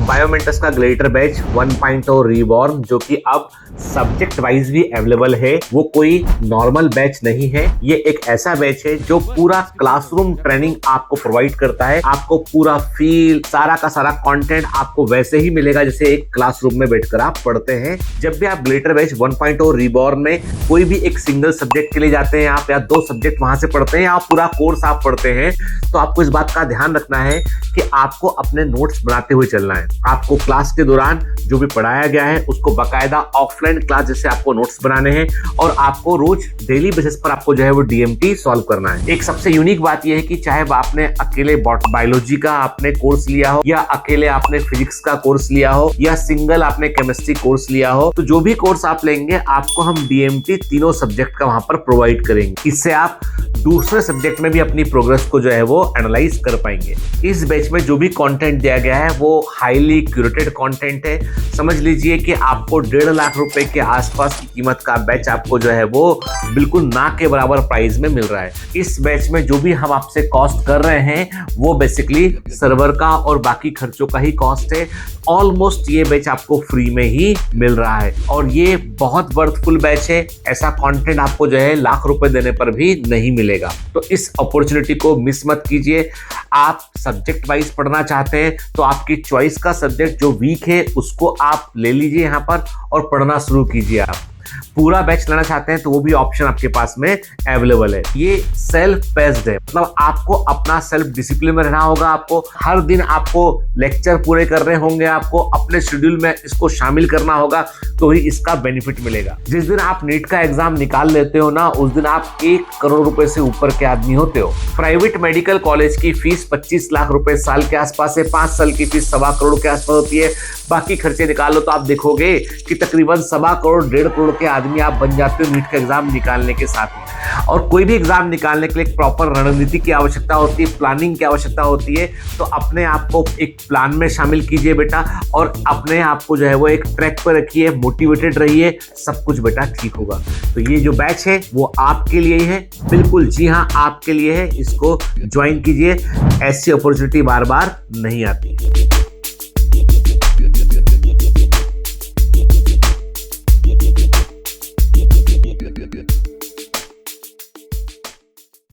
बायोमेंटस का gladiator batch 1.0 reborn, जो कि अब सब्जेक्ट वाइज भी अवेलेबल है। वो कोई नॉर्मल बैच नहीं है, ये एक ऐसा बैच है जो पूरा क्लासरूम ट्रेनिंग आपको प्रोवाइड करता है। आपको पूरा फील, सारा का सारा कंटेंट आपको वैसे ही मिलेगा जैसे एक क्लासरूम में बैठकर आप पढ़ते हैं। जब भी आप ग्लेडिएटर बैच 1.0 रीबॉर्न में कोई भी एक सिंगल सब्जेक्ट के लिए जाते हैं आप, या 2 सब्जेक्ट वहां से पढ़ते हैं, या पूरा कोर्स आप पढ़ते हैं, तो आपको इस बात का ध्यान रखना है कि आपको अपने नोट्स बनाते हुए चलना है। आपको क्लास के दौरान जो भी पढ़ाया गया है उसको बाकायदा ऑफलाइन क्लास जैसे आपको नोट्स बनाने हैं, और आपको रोज डेली बेसिस पर आपको जो है वो डीएमटी सॉल्व करना है। एक सबसे यूनिक बात यह है कि चाहे आपने अकेले बायोलॉजी का आपने कोर्स लिया हो, या अकेले आपने फिजिक्स का कोर्स लिया हो, या सिंगल आपने केमिस्ट्री कोर्स लिया हो, तो जो भी कोर्स आप लेंगे आपको हम डीएमटी तीनों सब्जेक्ट का वहां पर प्रोवाइड करेंगे। इससे आप दूसरे सब्जेक्ट में भी अपनी प्रोग्रेस को जो है वो एनालाइज कर पाएंगे। इस बैच में जो भी कंटेंट दिया गया है वो हाईली क्यूरेटेड कंटेंट है। समझ लीजिए कि आपको 1.5 लाख रुपए के आसपास की कीमत का बैच आपको जो है वो बिल्कुल ना के बराबर प्राइस में मिल रहा है। इस बैच में जो भी हम आपसे कॉस्ट कर रहे हैं वो बेसिकली सर्वर का और बाकी खर्चों का ही कॉस्ट है। ऑलमोस्ट ये बैच आपको फ्री में ही मिल रहा है, और ये बहुत वर्थफुल बैच है। ऐसा कंटेंट आपको जो है लाख रुपए देने पर भी नहीं मिलेगा। तो इस अपॉर्चुनिटी को मिस मत कीजिए। आप सब्जेक्ट वाइज पढ़ना चाहते हैं तो आपकी चॉइस का सब्जेक्ट जो वीक है उसको आप ले लीजिए यहाँ पर और पढ़ना शुरू कीजिए। आप पूरा बैच लेना चाहते हैं तो वो भी ऑप्शन आपके पास में अवेलेबल है। ये सेल्फ पेस्ड है, मतलब आपको अपना सेल्फ डिसिप्लिन में रहना होगा। आपको हर दिन आपको लेक्चर पूरे करने होंगे, आपको अपने शेड्यूल में इसको शामिल करना होगा, तो ही इसका बेनिफिट मिलेगा। जिस दिन आप नीट का एग्जाम निकाल लेते हो ना, उस दिन आप 1 करोड़ रुपए से ऊपर के आदमी होते हो। प्राइवेट मेडिकल कॉलेज की फीस 25 लाख रुपए साल के आसपास है, 5 साल की फीस 1.25 करोड़ के आसपास होती है। बाकी खर्चे निकालो तो आप देखोगे कि तकरीबन 1.25 करोड़ 1.5 करोड़ के आदमी आप बन जाते हो नीट का एग्जाम निकालने के साथ में। और कोई भी एग्जाम निकालने के लिए एक प्रॉपर रणनीति की आवश्यकता होती है, प्लानिंग की आवश्यकता होती है। तो अपने आप को एक प्लान में शामिल कीजिए बेटा, और अपने आप को जो है वो एक ट्रैक पर रखिए, मोटिवेटेड रहिए, सब कुछ बेटा ठीक होगा। तो ये जो बैच है वो आपके लिए ही है, बिल्कुल जी हाँ आपके लिए है। इसको ज्वाइन कीजिए, ऐसी अपॉर्चुनिटी बार बार नहीं आती।